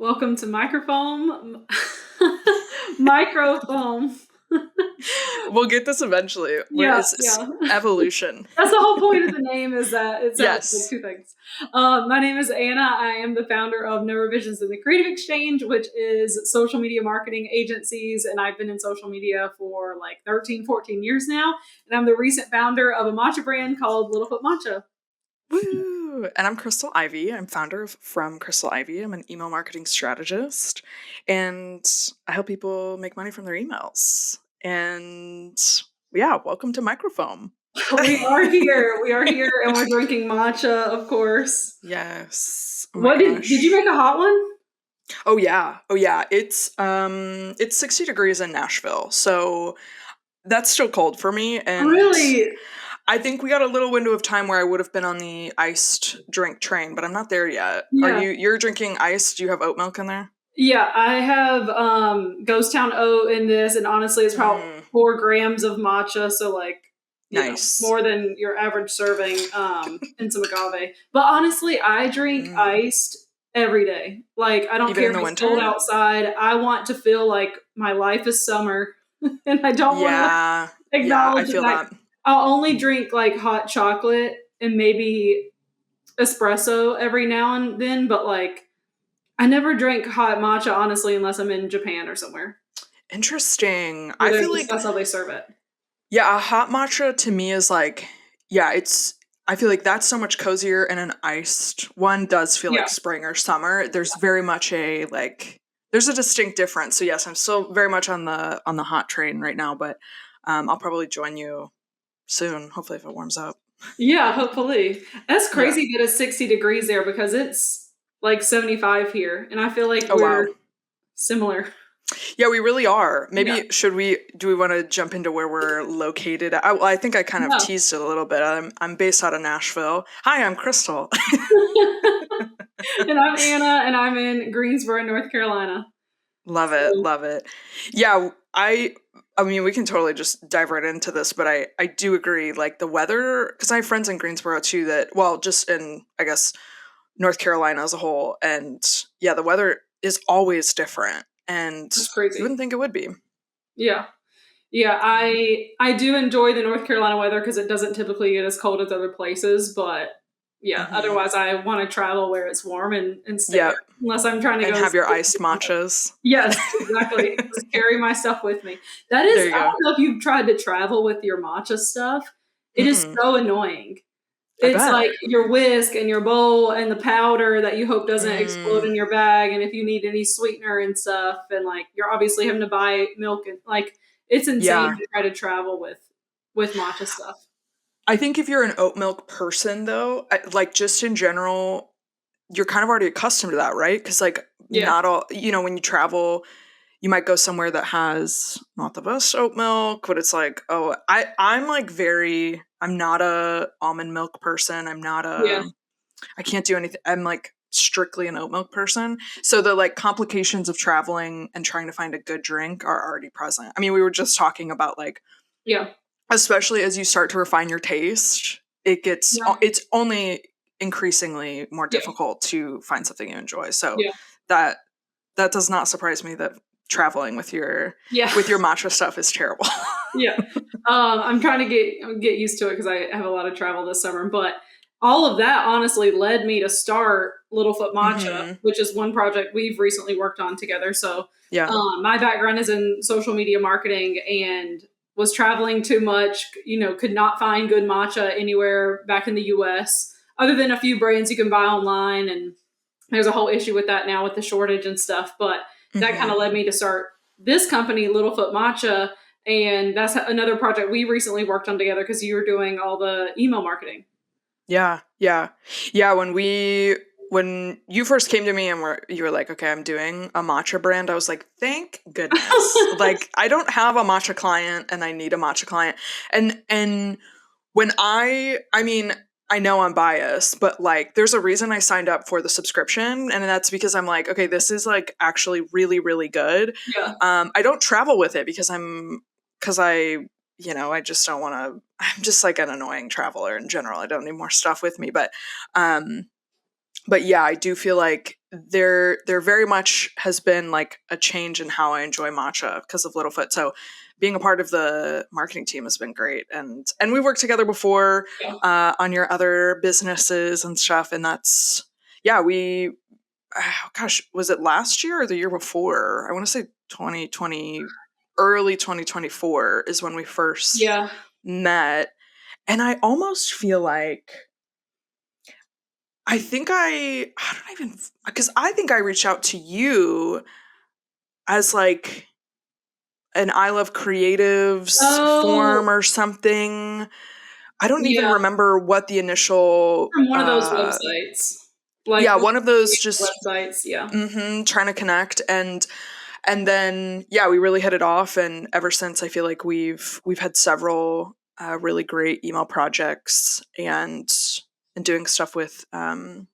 Welcome to Microfoam. Microfoam. We'll get this eventually. It's Yeah. evolution. That's the whole point of the name is that it sounds like Yes. two things. My name is Anna. I am the founder of No Revisions in the Creative Exchange, which is social media marketing agencies. And I've been in social media for like 13, 14 years now. And I'm the recent founder of a matcha brand called Littlefoot Matcha. Woo! And I'm Krystal Ivy. I'm founder of From Krystal Ivy. I'm an email marketing strategist, and I help people make money from their emails. And yeah, welcome to Microfoam. We are here. We are here, and we're drinking matcha, of course. Yes. Oh my What gosh. did you make a hot one? Oh yeah. It's 60 degrees in Nashville, so that's still cold for me. And Really? I think we got a little window of time where I would have been on the iced drink train, but I'm not there yet. Yeah. You're drinking iced? Do you have oat milk in there? Yeah, I have Ghost Town oat in this, and honestly, it's probably 4 grams of matcha, so like, Nice. more than your average serving, and some agave. But honestly, I drink iced every day. Like, I don't Even care in the if it's winter? cold outside. I want to feel like my life is summer, and I don't want to acknowledge I feel that. I'll only drink like hot chocolate and maybe espresso every now and then, but like I never drink hot matcha, honestly, unless I'm in Japan or somewhere. Interesting. I feel like that's how they serve it. Yeah, a hot matcha to me is like, I feel like that's so much cozier, and an iced one does feel like spring or summer. There's very much there's a distinct difference. So yes, I'm still very much on the hot train right now, but I'll probably join you soon, hopefully if it warms up. Yeah, hopefully. That's crazy that it's 60 degrees there because it's like 75 here, and I feel like we're similar. Yeah, we really are. Maybe do we want to jump into where we're located? I think I kind of teased it a little bit. I'm based out of Nashville. Hi, I'm Krystal. And I'm Anna, and I'm in Greensboro, North Carolina. Love it. Yeah, I mean, we can totally just dive right into this, but I do agree, like the weather, because I have friends in Greensboro too just in, I guess, North Carolina as a whole, and yeah, the weather is always different, and that's crazy. You wouldn't think it would be. Yeah. I do enjoy the North Carolina weather because it doesn't typically get as cold as other places, but otherwise I want to travel where it's warm and stay there, unless I'm trying to go have your iced matchas. Yes, exactly. Just carry my stuff with me. That is, I don't know if you've tried to travel with your matcha stuff. It is so annoying. It's like your whisk and your bowl and the powder that you hope doesn't explode in your bag, and if you need any sweetener and stuff, and like you're obviously having to buy milk, and like it's insane to try to travel with matcha stuff. I think if you're an oat milk person, though, like just in general, you're kind of already accustomed to that, right? Because like not all, when you travel, you might go somewhere that has not the best oat milk, but it's like, oh, I'm like I'm not a almond milk person. I'm not I can't do anything. I'm like strictly an oat milk person. So the like complications of traveling and trying to find a good drink are already present. I mean, we were just talking about like, especially as you start to refine your taste, it's only increasingly more difficult to find something you enjoy. So that does not surprise me that traveling with your matcha stuff is terrible. I'm trying to get used to it because I have a lot of travel this summer, but all of that honestly led me to start Littlefoot Matcha, which is one project we've recently worked on together. So my background is in social media marketing and was traveling too much, could not find good matcha anywhere back in the US other than a few brands you can buy online. And there's a whole issue with that now with the shortage and stuff. But that kind of led me to start this company, Littlefoot Matcha. And that's another project we recently worked on together because you were doing all the email marketing. Yeah. When you first came to me and you were like, okay, I'm doing a matcha brand, I was like, thank goodness. Like, I don't have a matcha client and I need a matcha client. And when I mean, I know I'm biased, but like, there's a reason I signed up for the subscription. And that's because I'm like, okay, this is like actually really, really good. I don't travel with it because I just don't want to, I'm just like an annoying traveler in general. I don't need more stuff with me, but But yeah, I do feel like there very much has been like a change in how I enjoy matcha because of Littlefoot. So being a part of the marketing team has been great, and we worked together before Yeah. on your other businesses and stuff, and that's yeah we gosh, was it last year or the year before? I want to say 2020, early 2024 is when we first Yeah. met. And I almost feel like I don't even, because I think I reached out to you as like an I Love Creatives Oh, form or something. I don't even yeah. remember what the initial, From one of those websites. Like yeah, one of one of those the just websites, yeah. trying to connect. And then yeah, we really hit it off, and ever since I feel like we've had several really great email projects and doing stuff with No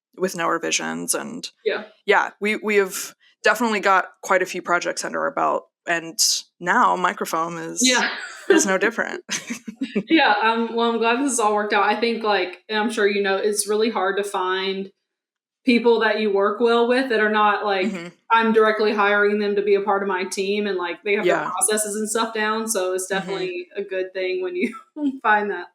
Revisions, and Yeah. yeah, we have definitely got quite a few projects under our belt, and now Microfoam Yeah. is no different. Yeah. Well, I'm glad this has all worked out. I think, like, and I'm sure you know, it's really hard to find people that you work well with that are not like hmm I'm directly hiring them to be a part of my team and like they have their Yeah. processes and stuff down. So it's hmm definitely a good thing when you find that.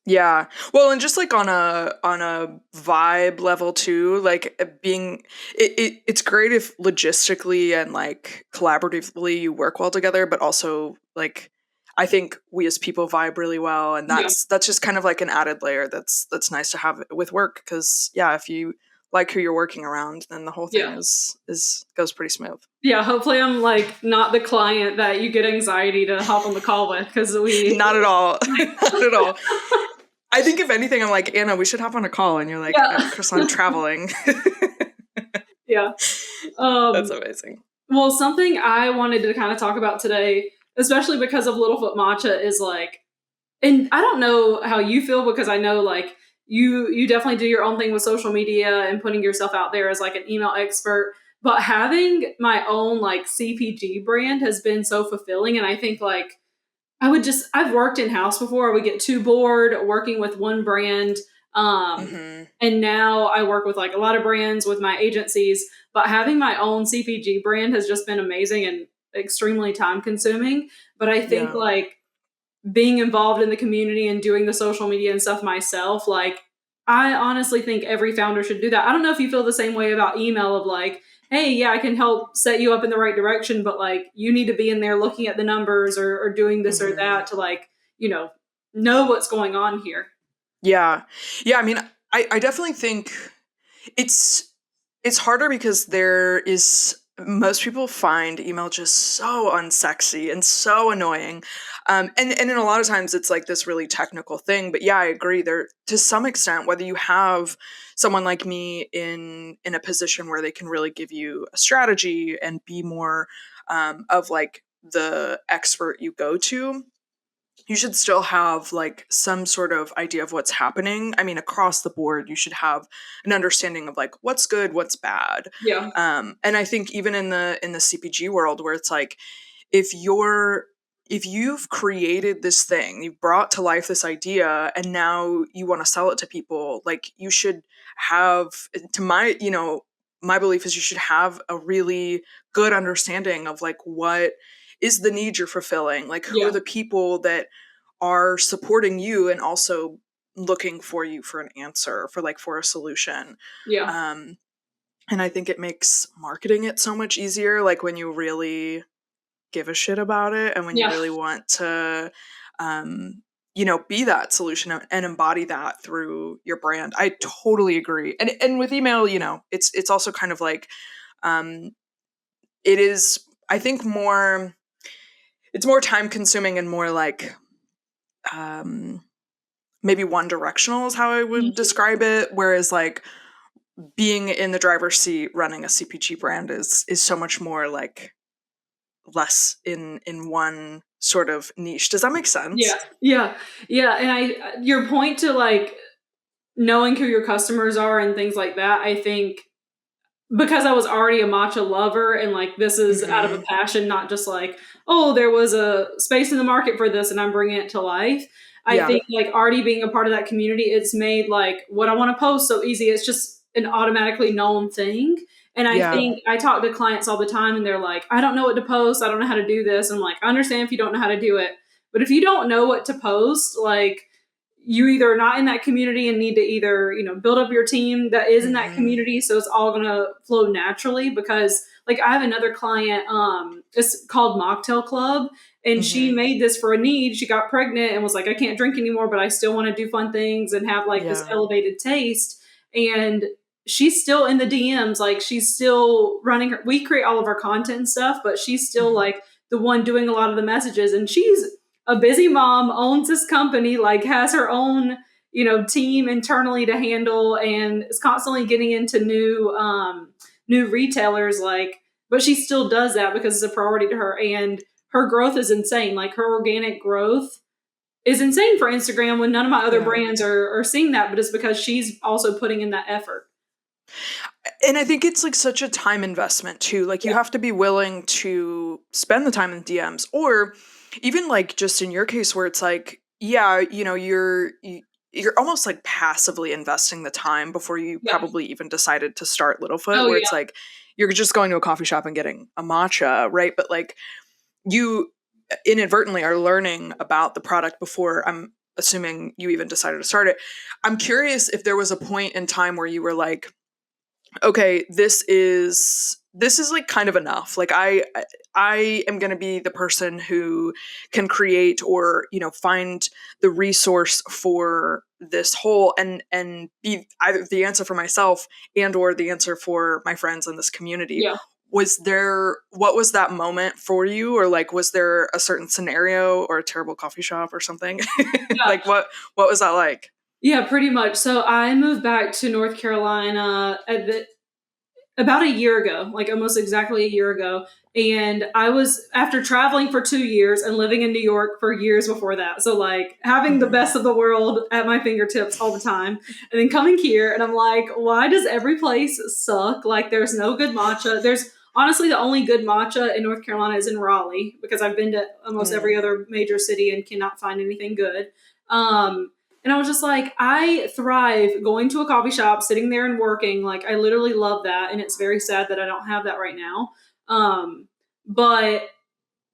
Yeah. Well, and just like on a vibe level too, like being it's great if logistically and like collaboratively you work well together, but also like I think we as people vibe really well, and Yeah. that's just kind of like an added layer that's nice to have with work, because yeah, if you like who you're working around, then the whole thing Yeah. is goes pretty smooth. Yeah. Hopefully I'm like not the client that you get anxiety to hop on the call with because we, Not at all. Not at all. I think if anything, I'm like, Anna, we should hop on a call, and you're like, yeah. Chris, I'm traveling. Yeah. That's Um, amazing. well, something I wanted to kind of talk about today, especially because of Littlefoot Matcha, is like, and I don't know how you feel because I know like you definitely do your own thing with social media and putting yourself out there as like an email expert, but having my own like CPG brand has been so fulfilling. And I think like I've worked in house before. I would get too bored working with one brand. Um, hmm and now I work with like a lot of brands with my agencies, but having my own CPG brand has just been amazing and extremely time consuming. But I think Yeah. like being involved in the community and doing the social media and stuff myself, like I honestly think every founder should do that. I don't know if you feel the same way about email of like, hey, yeah, I can help set you up in the right direction, but like you need to be in there looking at the numbers or doing this or hmm that to like, know what's going on here. Yeah. Yeah. I mean, I definitely think it's it's harder because there is most people find email just so unsexy and so annoying. And in a lot of times it's like this really technical thing. But yeah, I agree. There to some extent, whether you have someone like me in a position where they can really give you a strategy and be more of like the expert you go to, you should still have like some sort of idea of what's happening. I mean, across the board, you should have an understanding of like what's good, what's bad. Yeah. And I think even in the CPG world, where it's like if you're if you've created this thing, you've brought to life this idea, and now you want to sell it to people, like you should have, to my belief is you should have a really good understanding of like what is the need you're fulfilling, like who are Yeah. the people that are supporting you and also looking for you for an answer, for a solution. Yeah. um and I think it makes marketing it so much easier, like when you really give a shit about it and when you Yeah. really want to be that solution and embody that through your brand. I totally agree. And with email, it's also kind of like um it is, I think, more, it's more time consuming and more like um maybe one directional is how I would Mhm. describe it. Whereas like being in the driver's seat running a CPG brand is so much more like less in one sort of niche. Does that make Yeah. sense? Yeah. Yeah. And your point to like knowing who your customers are and things like that, I think because I was already a matcha lover and like this is out of a hmm passion, not just like, oh, there was a space in the market for this and I'm bringing it to life. I Yeah. think like already being a part of that community, it's made like what I want to post so easy. an automatically known thing. And I think I talk to clients all the time and they're like, I don't know what to post. I don't know how to do this. I'm like, I understand if you don't know how to do it. But if you don't know what to post, like, you either are not in that community and need to either, build up your team that is in that community. So it's all going to flow naturally, because like I have another client, it's called Mocktail Club, and she made this for a need. She got pregnant and was like, I can't drink anymore, but I still want to do fun things and have like this elevated taste. And she's still in the DMs. Like, she's still running her, we create all of our content and stuff, but she's still like the one doing a lot of the messages. And she's a busy mom, owns this company, like has her own, team internally to handle, and is constantly getting into new retailers. Like, but she still does that because it's a priority to her, and her growth is insane. Like, her organic growth is insane for Instagram when none of my other brands are seeing that, but it's because she's also putting in that effort. And I think it's like such a time investment too. Like, you have to be willing to spend the time in DMs, or even like just in your case where it's like, you're almost like passively investing the time before you probably even decided to start Littlefoot, where it's like you're just going to a coffee shop and getting a matcha, right? But like, you inadvertently are learning about the product before, I'm assuming, you even decided to start it. I'm curious if there was a point in time where you were like, okay, this is like kind of enough. Like, I am going to be the person who can create or, find the resource for this whole and be either the answer for myself and or the answer for my friends in this community. Yeah. What was that moment for you? Or like, was there a certain scenario or a terrible coffee shop or something? Like, what was that like? Yeah, pretty much. So I moved back to North Carolina about a year ago, like almost exactly a year ago. And I was, after traveling for 2 years and living in New York for years before that. So like having the best of the world at my fingertips all the time. And then coming here and I'm like, why does every place suck? Like, there's no good matcha. There's honestly the only good matcha in North Carolina is in Raleigh, because I've been to almost every other major city and cannot find anything good. And I was just like, I thrive going to a coffee shop, sitting there and working. Like, I literally love that. And it's very sad that I don't have that right now. But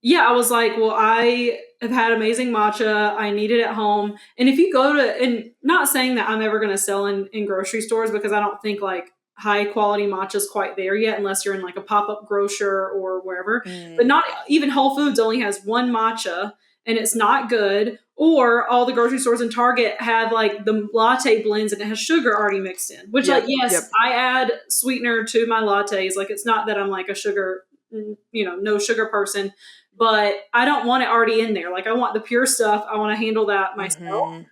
yeah, I was like, well, I have had amazing matcha. I need it at home. And if you go to, and not saying that I'm ever going to sell in grocery stores, because I don't think like high quality matcha is quite there yet, unless you're in like a pop-up grocer or wherever. But not even Whole Foods only has one matcha and it's not good. Or all the grocery stores and Target have like the latte blends and it has sugar already mixed in, which I add sweetener to my lattes. Like, it's not that I'm like a sugar, no sugar person, but I don't want it already in there. Like, I want the pure stuff. I want to handle that myself.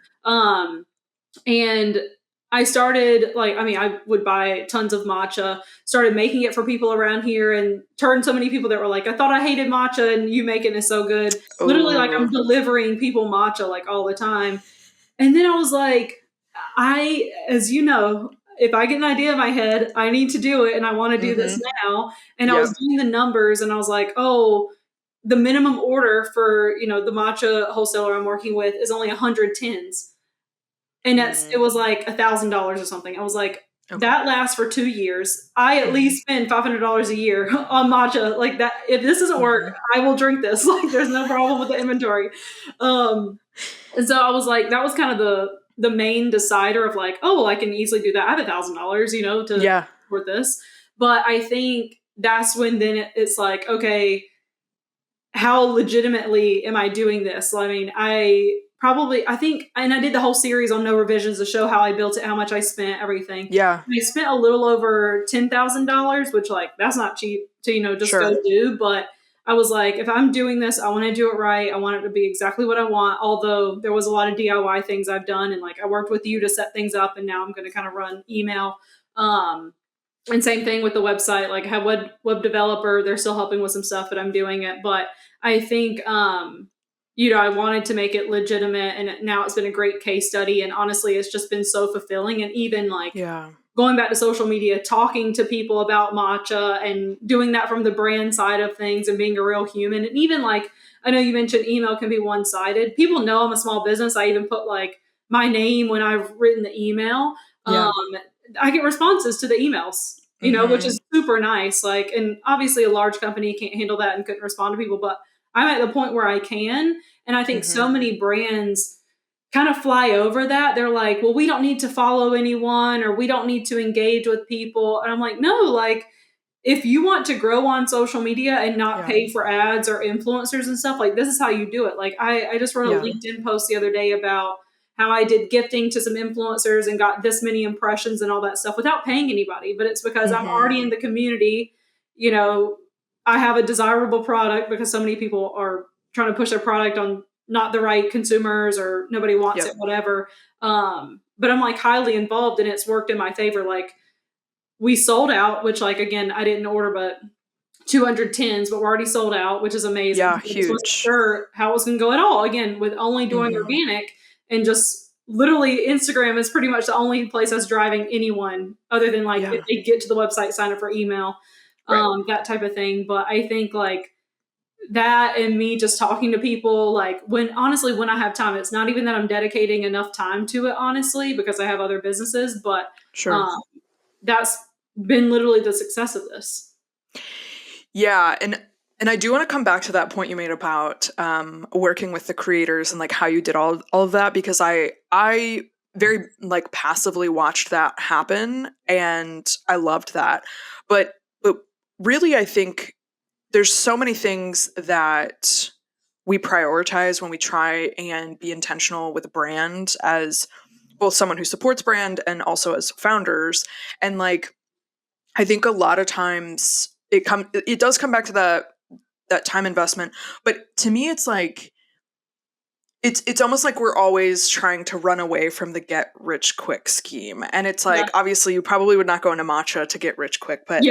And I started I would buy tons of matcha, started making it for people around here, and turned so many people that were like, I thought I hated matcha and you make it is so good. Ooh. Literally, like, I'm delivering people matcha like all the time. And then I was like, as you know, if I get an idea in my head, I need to do it and I want to do this now. And I was doing the numbers and I was like, oh, the minimum order for, the matcha wholesaler I'm working with is only 100 tins. And it was like $1,000 or something. I was like, that lasts for 2 years. I at least spend $500 a year on matcha. Like, that, if this doesn't work, I will drink this. Like, there's no problem with the inventory. And so I was like, that was kind of the main decider of like, oh, well, I can easily do that. I have $1,000, to support this. But I think that's when then it's like, okay, how legitimately am I doing this? I mean, I think, and I did the whole series on No Revisions to show how I built it, how much I spent, everything. Yeah. I spent a little over $10,000, which, like, that's not cheap to, just go do. But I was like, if I'm doing this, I want to do it right. I want it to be exactly what I want. Although there was a lot of DIY things I've done. And like, I worked with you to set things up, and now I'm going to kind of run email. And same thing with the website, like, I have web developer, they're still helping with some stuff, but I'm doing it. But I think, I wanted to make it legitimate, and now it's been a great case study. And honestly, it's just been so fulfilling. And even like going back to social media, talking to people about matcha and doing that from the brand side of things and being a real human. And even like, I know you mentioned email can be one-sided. People know I'm a small business. I even put like my name when I've written the email. I get responses to the emails, which is super nice. Like, and obviously a large company can't handle that and couldn't respond to people, but I'm at the point where I can. And I think so many brands kind of fly over that. They're like, well, we don't need to follow anyone, or we don't need to engage with people. And I'm like, no, like, if you want to grow on social media and not pay for ads or influencers and stuff, like, this is how you do it. Like, I just wrote a LinkedIn post the other day about how I did gifting to some influencers and got this many impressions and all that stuff without paying anybody. But it's because I'm already in the community. I have a desirable product because so many people are trying to push their product on not the right consumers, or nobody wants it, whatever. But I'm like highly involved, and it's worked in my favor. Like, we sold out, which, like, again, I didn't order but 200 tins, but we're already sold out, which is amazing. Yeah, I huge. wasn't sure how it was going to go at all. Again, with only doing organic, and just literally Instagram is pretty much the only place that's driving anyone, other than like if they get to the website, sign up for email, that type of thing. But I think like that, and me just talking to people, like, when I have time, it's not even that I'm dedicating enough time to it, honestly, because I have other businesses, but that's been literally the success of this. Yeah. And I do want to come back to that point you made about working with the creators and like how you did all of that, because I very like passively watched that happen, and I loved that. But really, I think there's so many things that we prioritize when we try and be intentional with a brand, as both someone who supports brand and also as founders. And like, I think a lot of times it does come back to that time investment. But to me, it's like, it's almost like we're always trying to run away from the get rich quick scheme. And it's like, obviously you probably would not go into Matcha to get rich quick, but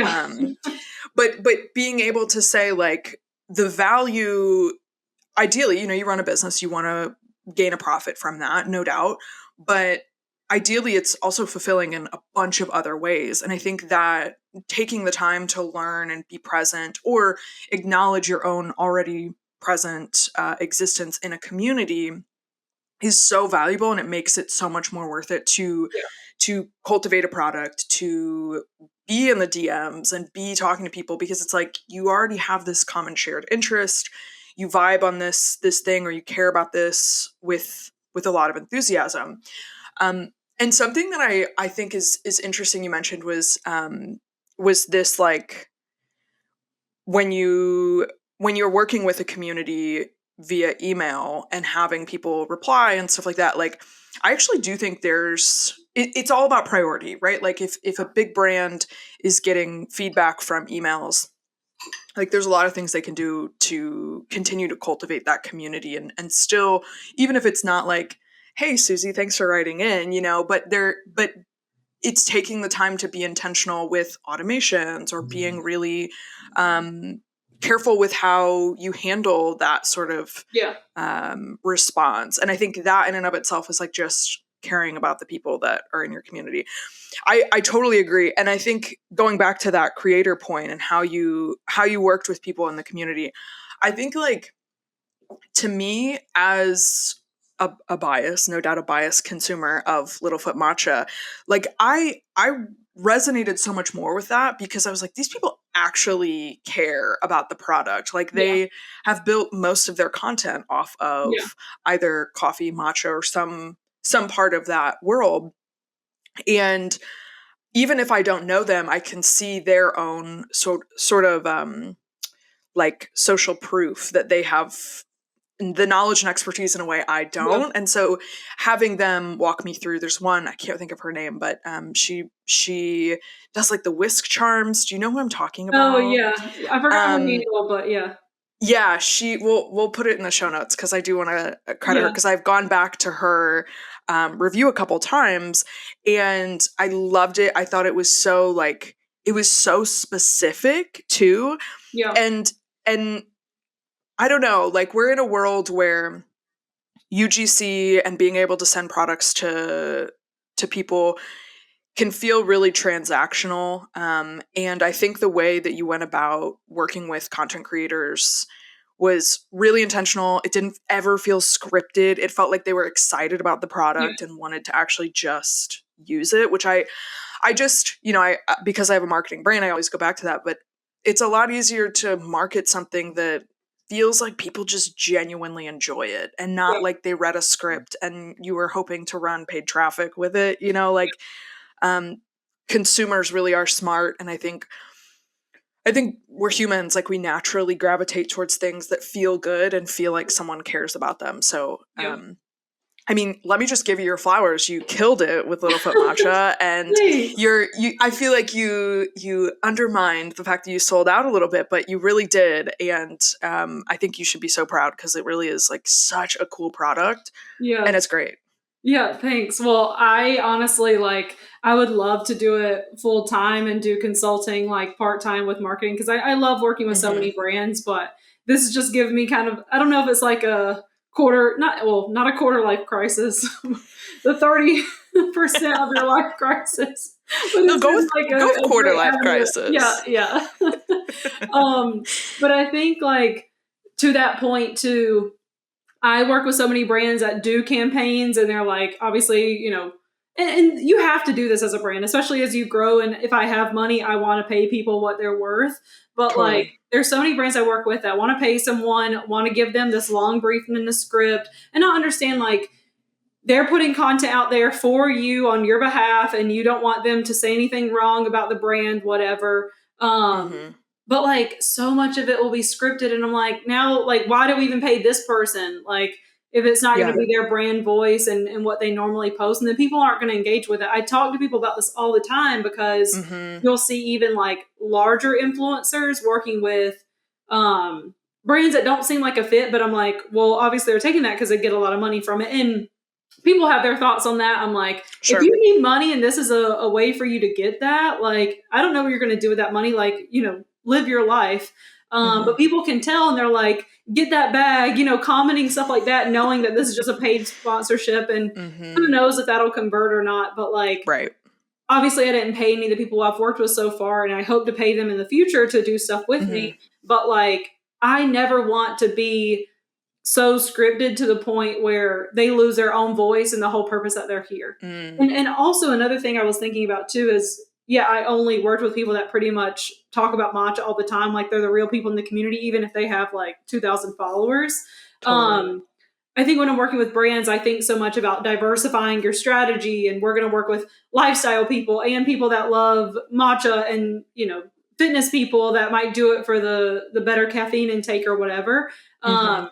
but being able to say like the value, ideally, you run a business, you want to gain a profit from that, no doubt. But ideally, it's also fulfilling in a bunch of other ways. And I think that taking the time to learn and be present, or acknowledge your own already present existence in a community, is so valuable, and it makes it so much more worth it to cultivate a product, to be in the DMs and be talking to people, because it's like you already have this common shared interest, you vibe on this thing, or you care about this with a lot of enthusiasm. And something that I think is interesting you mentioned was this, like, when you're working with a community via email and having people reply and stuff like that, like, I actually do think it's all about priority, right? Like if a big brand is getting feedback from emails, like, there's a lot of things they can do to continue to cultivate that community, and still, even if it's not like, hey, Susie, thanks for writing in, but it's taking the time to be intentional with automations, or being really careful with how you handle that sort of response. And I think that in and of itself is like just caring about the people that are in your community. I totally agree. And I think going back to that creator point and how you worked with people in the community, I think, like, to me, as a bias, no doubt a biased consumer of Littlefoot Matcha, like, I resonated so much more with that, because I was like, these people actually care about the product. Like, they have built most of their content off of either coffee, matcha, or some part of that world. And even if I don't know them, I can see their own sort of like social proof that they have the knowledge and expertise in a way I don't. And so having them walk me through, there's one, I can't think of her name, but she does like the whisk charms. Do you know who I'm talking about? Oh yeah. I forgot her handle, but yeah. Yeah, we'll put it in the show notes, because I do want to credit her, because I've gone back to her review a couple times, and I loved it. I thought it was so, like, it was so specific too. Yeah. And I don't know, like, we're in a world where UGC and being able to send products to people can feel really transactional. And I think the way that you went about working with content creators was really intentional. It didn't ever feel scripted. It felt like they were excited about the product and wanted to actually just use it, which I just, because I have a marketing brain, I always go back to that, but it's a lot easier to market something that feels like people just genuinely enjoy it and not like they read a script and you were hoping to run paid traffic with it, consumers really are smart. And I think we're humans, like we naturally gravitate towards things that feel good and feel like someone cares about them. So, I mean, let me just give you your flowers. You killed it with Littlefoot Matcha, and I feel like you undermined the fact that you sold out a little bit, but you really did, and I think you should be so proud because it really is like such a cool product, and it's great. Yeah, thanks. Well, I honestly I would love to do it full time and do consulting like part time with marketing because I love working with so many brands, but this is just giving me kind of, I don't know if it's like a not a quarter life crisis, the 30% of your life crisis. But no, go with quarter life crisis. Yeah. But I think to that point too, I work with so many brands that do campaigns and they're like, obviously, and you have to do this as a brand, especially as you grow. And if I have money, I want to pay people what they're worth. But there's so many brands I work with that want to pay someone, want to give them this long briefing in the script and not understand they're putting content out there for you on your behalf and you don't want them to say anything wrong about the brand, whatever. But so much of it will be scripted and I'm like, now, why do we even pay this person? If it's not going to be their brand voice and what they normally post, and then people aren't going to engage with it. I talk to people about this all the time because you'll see even larger influencers working with brands that don't seem like a fit, but I'm like, well, obviously they're taking that because they get a lot of money from it. And people have their thoughts on that. I'm like, if you need money and this is a way for you to get that, I don't know what you're going to do with that money. Live your life. But people can tell and they're like, get that bag, commenting stuff like that, knowing that this is just a paid sponsorship and who knows if that'll convert or not. But obviously I didn't pay any of the people I've worked with so far and I hope to pay them in the future to do stuff with me. But I never want to be so scripted to the point where they lose their own voice and the whole purpose that they're here. And also another thing I was thinking about too is, I only worked with people that pretty much talk about matcha all the time. They're the real people in the community, even if they have 2,000 followers. Totally. I think when I'm working with brands, I think so much about diversifying your strategy, and we're going to work with lifestyle people and people that love matcha and, fitness people that might do it for the better caffeine intake or whatever. But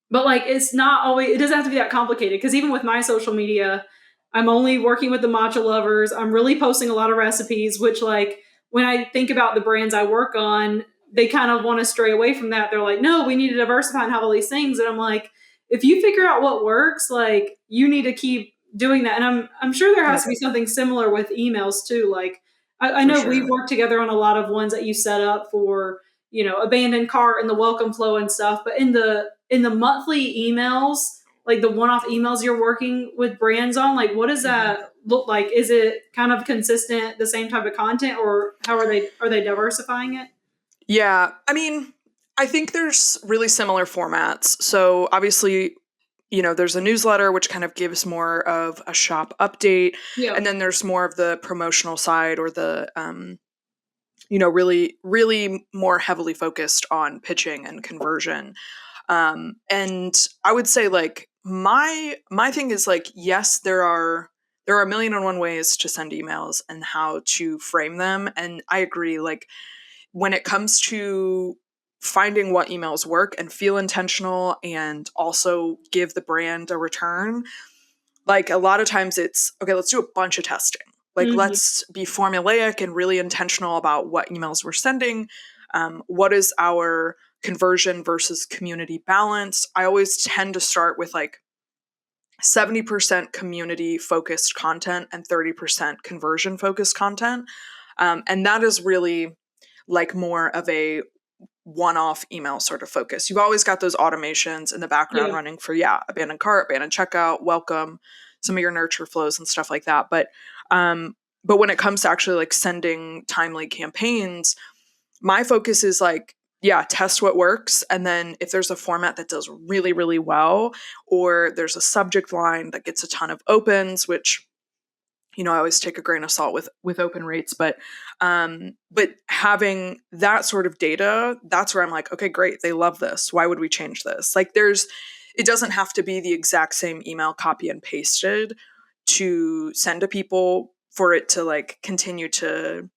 it's not always, it doesn't have to be that complicated because even with my social media, I'm only working with the matcha lovers. I'm really posting a lot of recipes, which when I think about the brands I work on, they kind of want to stray away from that. They're like, no, we need to diversify and have all these things. And I'm like, if you figure out what works, you need to keep doing that. And I'm sure there has to be something similar with emails too. I know we've worked together on a lot of ones that you set up for, abandoned cart and the welcome flow and stuff. But in the monthly emails, the one-off emails you're working with brands on, what does that look like? Is it kind of consistent, the same type of content, or how are they diversifying it? Yeah. I mean, I think there's really similar formats. So obviously, there's a newsletter, which kind of gives more of a shop update. Yeah. And then there's more of the promotional side or the, really, really more heavily focused on pitching and conversion. And I would say my thing is yes, there are a million and one ways to send emails and how to frame them. And I agree, when it comes to finding what emails work and feel intentional and also give the brand a return, a lot of times it's, okay, let's do a bunch of testing. Let's be formulaic and really intentional about what emails we're sending. What is our conversion versus community balance? I always tend to start with 70% community focused content and 30% conversion focused content. And that is really more of a one-off email sort of focus. You've always got those automations in the background running for, abandoned cart, abandoned checkout, welcome, some of your nurture flows and stuff like that. But when it comes to actually sending timely campaigns, my focus is test what works. And then if there's a format that does really, really well, or there's a subject line that gets a ton of opens, which I always take a grain of salt with open rates, but having that sort of data, that's where I'm like, okay, great, they love this. Why would we change this? Like, it doesn't have to be the exact same email copy and pasted to send to people for it to like continue to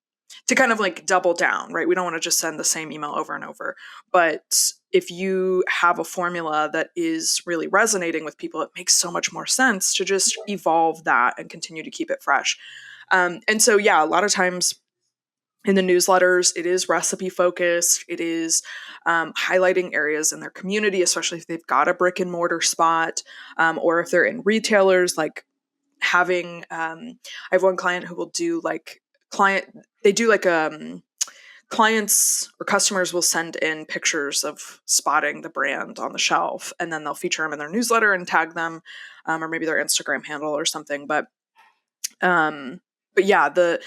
kind of like double down, right? We don't want to just send the same email over and over. But if you have a formula that is really resonating with people, it makes so much more sense to just evolve that and continue to keep it fresh. And so, yeah, a lot of times in the newsletters, it is recipe focused. It is highlighting areas in their community, especially if they've got a brick and mortar spot, or if they're in retailers, like having, I have one client who will do like clients or customers will send in pictures of spotting the brand on the shelf, and then they'll feature them in their newsletter and tag them, or maybe their Instagram handle or something. But yeah, the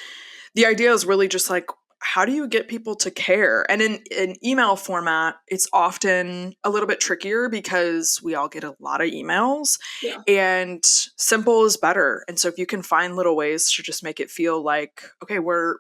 idea is really just like, how do you get people to care? And in email format, it's often a little bit trickier because we all get a lot of emails, and simple is better. And so if you can find little ways to just make it feel like, okay, we're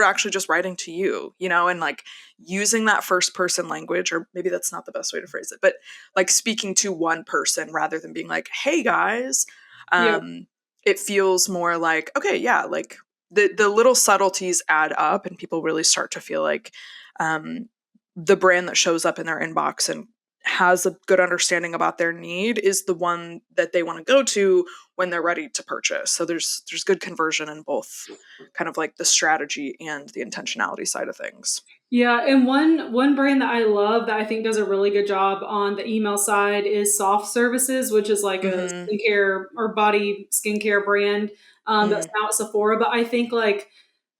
actually just writing to you, and like using that first person language, or maybe that's not the best way to phrase it, but like speaking to one person rather than being like, hey guys, it feels more like, okay, yeah, like the little subtleties add up, and people really start to feel like the brand that shows up in their inbox and has a good understanding about their need is the one that they want to go to when they're ready to purchase. So there's good conversion in both kind of like the strategy and the intentionality side of things. Yeah, and one brand that I love that I think does a really good job on the email side is Soft Services, which is like a skincare or body skincare brand that's now at Sephora. But I think like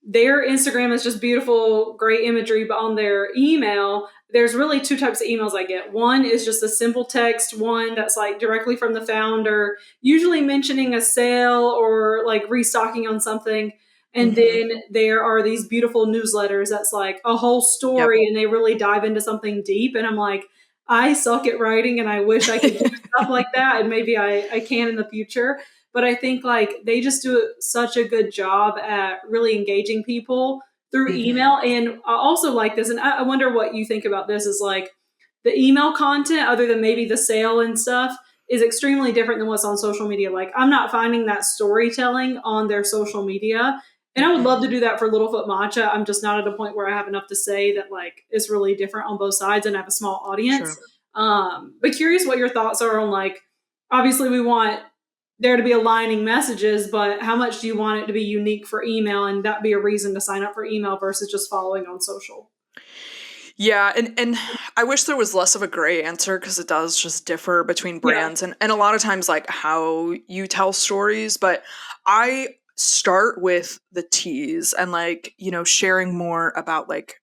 their Instagram is just beautiful, great imagery, but on their email, there's really two types of emails I get. One is just a simple text, one that's like directly from the founder, usually mentioning a sale or like restocking on something. And then there are these beautiful newsletters that's like a whole story, and they really dive into something deep. And I'm like, I suck at writing and I wish I could do stuff like that. And maybe I can in the future. But I think like they just do such a good job at really engaging people through email. And I also like this, and I wonder what you think about this, is like the email content, other than maybe the sale and stuff, is extremely different than what's on social media. Like I'm not finding that storytelling on their social media. And I would love to do that for Littlefoot Matcha. I'm just not at a point where I have enough to say that like it's really different on both sides and I have a small audience. But curious what your thoughts are on like, obviously we want there to be aligning messages, but how much do you want it to be unique for email and that be a reason to sign up for email versus just following on social? Yeah, and I wish there was less of a gray answer, because it does just differ between brands and a lot of times like how you tell stories. But I start with the tease and like, sharing more about like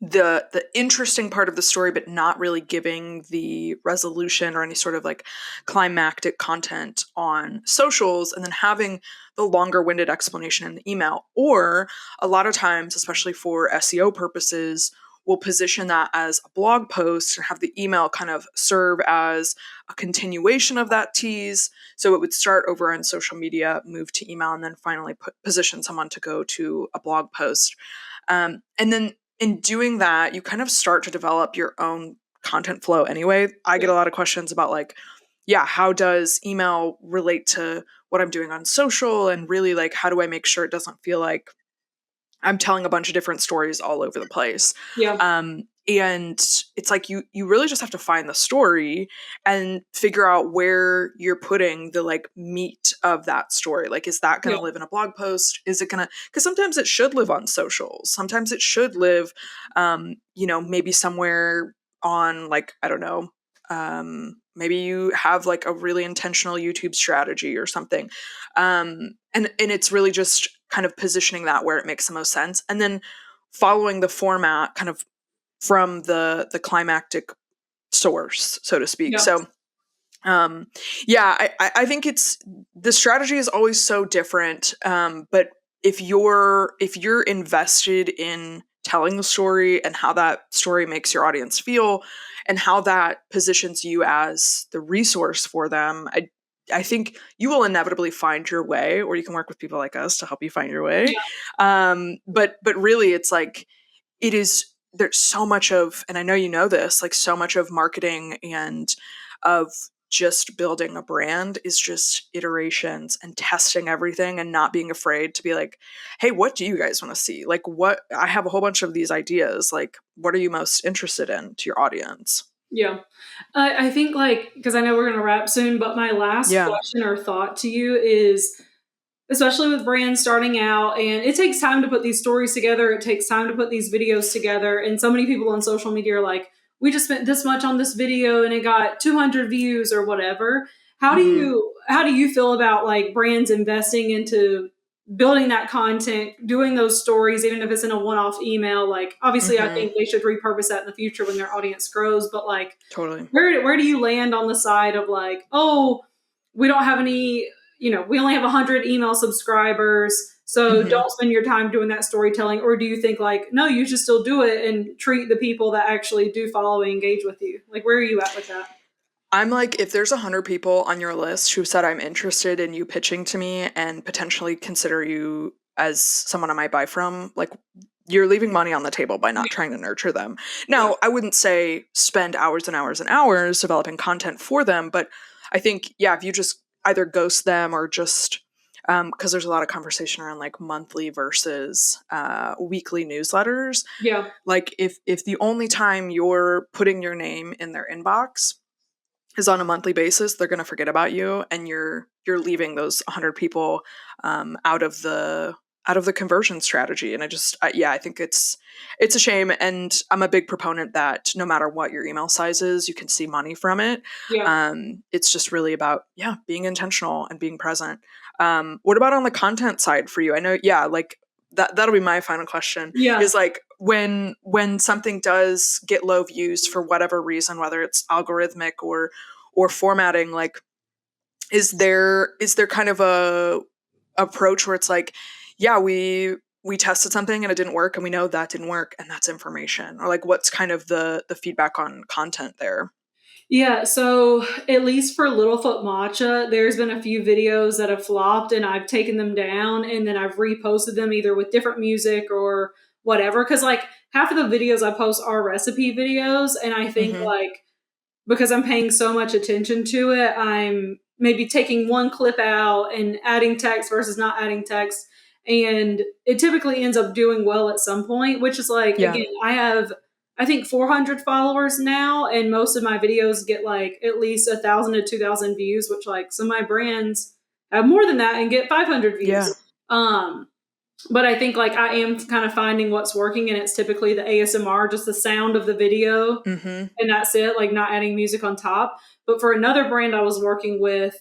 the interesting part of the story, but not really giving the resolution or any sort of like climactic content on socials, and then having the longer winded explanation in the email. Or a lot of times, especially for SEO purposes, we'll position that as a blog post and have the email kind of serve as a continuation of that tease. So it would start over on social media, move to email, and then finally position someone to go to a blog post. And then in doing that, you kind of start to develop your own content flow anyway. I get a lot of questions about like, how does email relate to what I'm doing on social? And really like, how do I make sure it doesn't feel like I'm telling a bunch of different stories all over the place? And it's like you really just have to find the story and figure out where you're putting the like meat of that story. Like, is that going to live in a blog post? Is it going to, because sometimes it should live on socials. Sometimes it should live, maybe somewhere on like, I don't know, maybe you have like a really intentional YouTube strategy or something. And it's really just kind of positioning that where it makes the most sense. And then following the format kind of from the climactic source, so to speak. So I think it's the strategy is always so different. But if you're invested in telling the story and how that story makes your audience feel and how that positions you as the resource for them, I think you will inevitably find your way, or you can work with people like us to help you find your way. Yeah. But really it's like, it is, there's so much of, and I know you know this, like so much of marketing and of just building a brand is just iterations and testing everything and not being afraid to be like, hey, what do you guys want to see? Like, what, I have a whole bunch of these ideas. Like, what are you most interested in to your audience? Yeah. I think, like, because I know we're going to wrap soon, but my last Yeah. question or thought to you is, especially with brands starting out, and it takes time to put these stories together, it takes time to put these videos together, and so many people on social media are like, we just spent this much on this video and it got 200 views or whatever. How do you feel about, like, brands investing into building that content, doing those stories, even if it's in a one-off email? Like, obviously I think they should repurpose that in the future when their audience grows, but, like, Totally. where do you land on the side of, like, oh, we don't have any, we only have 100 email subscribers, so don't spend your time doing that storytelling? Or do you think, like, no, you should still do it and treat the people that actually do follow and engage with you? Like, where are you at with that? I'm like, if there's 100 people on your list who said I'm interested in you pitching to me and potentially consider you as someone I might buy from, like, you're leaving money on the table by not trying to nurture them. Now, I wouldn't say spend hours and hours and hours developing content for them, but I think, yeah, if you just either ghost them or just, because there's a lot of conversation around like monthly versus weekly newsletters. Yeah. Like, if the only time you're putting your name in their inbox is on a monthly basis, they're going to forget about you, and you're leaving those 100 people out of the conversion strategy. And I think it's a shame, and I'm a big proponent that no matter what your email size is, you can see money from it. Yeah. It's just really about being intentional and being present. What about on the content side for you? I know, like, that'll be my final question. Yeah. Is like, when something does get low views for whatever reason, whether it's algorithmic or formatting, like, is there kind of a approach where it's like, we tested something and it didn't work, and we know that didn't work, and that's information? Or like, what's kind of the feedback on content there? Yeah, so at least for Littlefoot Matcha, there's been a few videos that have flopped, and I've taken them down and then I've reposted them either with different music or whatever. Because, like, half of the videos I post are recipe videos, and I think, like, because I'm paying so much attention to it, I'm maybe taking one clip out and adding text versus not adding text. And it typically ends up doing well at some point, which is like, again, I have, I think, 400 followers now, and most of my videos get like at least 1,000 to 2,000 views, which, like, some of my brands have more than that and get 500 views. But I think, like, I am kind of finding what's working, and it's typically the ASMR, just the sound of the video, and that's it, like, not adding music on top. But for another brand I was working with,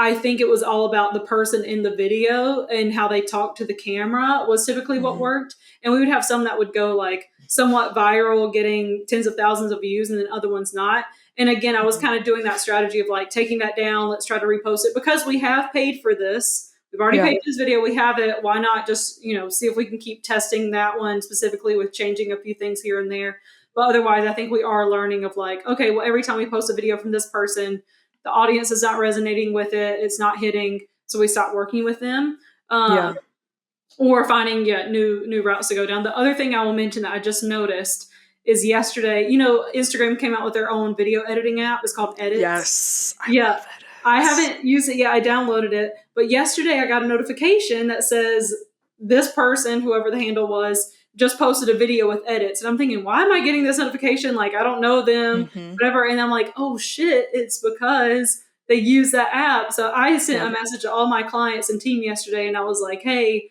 I think it was all about the person in the video and how they talk to the camera was typically what worked. And we would have some that would go, like, somewhat viral, getting tens of thousands of views, and then other ones not. And again, I was kind of doing that strategy of, like, taking that down, let's try to repost it, because we have paid for this. We've already paid for this video. We have it. Why not just, see if we can keep testing that one specifically with changing a few things here and there. But otherwise, I think we are learning of, like, okay, well, every time we post a video from this person, the audience is not resonating with it. It's not hitting. So we stop working with them. Or finding new routes to go down. The other thing I will mention that I just noticed is yesterday, Instagram came out with their own video editing app. It's called Edits. Yes. I love Edits. I haven't used it yet. I downloaded it. But yesterday I got a notification that says this person, whoever the handle was, just posted a video with edits. And I'm thinking, why am I getting this notification? Like, I don't know them, whatever. And I'm like, oh shit, it's because they use that app. So I sent a message to all my clients and team yesterday, and I was like, hey,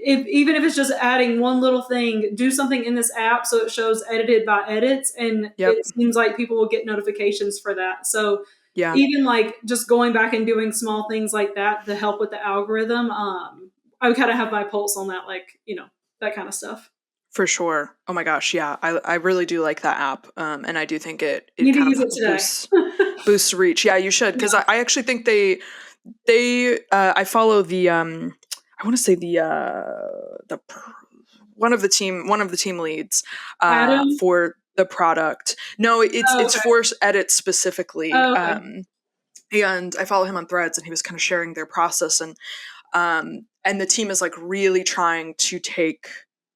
even if it's just adding one little thing, do something in this app so it shows edited by Edits. And it seems like people will get notifications for that. So even, like, just going back and doing small things like that to help with the algorithm, I would kind of have my pulse on that, like, that kind of stuff. For sure. Oh my gosh, yeah. I really do like that app. And I do think it you need kind to use of it boosts reach. Yeah, you should. Because I actually think I follow the I want to say the one of the team leads for the product. No, it's for edits specifically. Okay. and I follow him on Threads, and he was kind of sharing their process, and the team is like really trying to take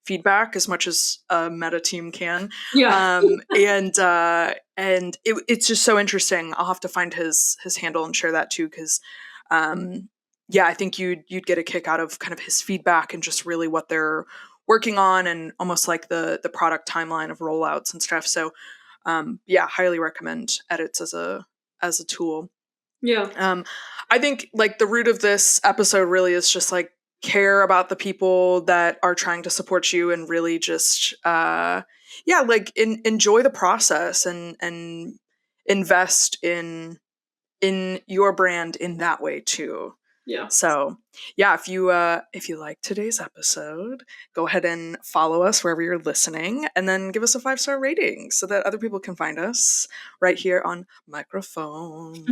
feedback as much as a meta team can. Yeah. And it's just so interesting. I'll have to find his handle and share that too, because yeah, I think you'd get a kick out of kind of his feedback and just really what they're working on, and almost like the product timeline of rollouts and stuff. So yeah, highly recommend Edits as a tool. Yeah. I think like the root of this episode really is just like care about the people that are trying to support you, and really just yeah, like enjoy the process, and invest in your brand in that way too. Yeah. So yeah, if you like today's episode, go ahead and follow us wherever you're listening, and then give us a 5-star rating so that other people can find us right here on Microfoam.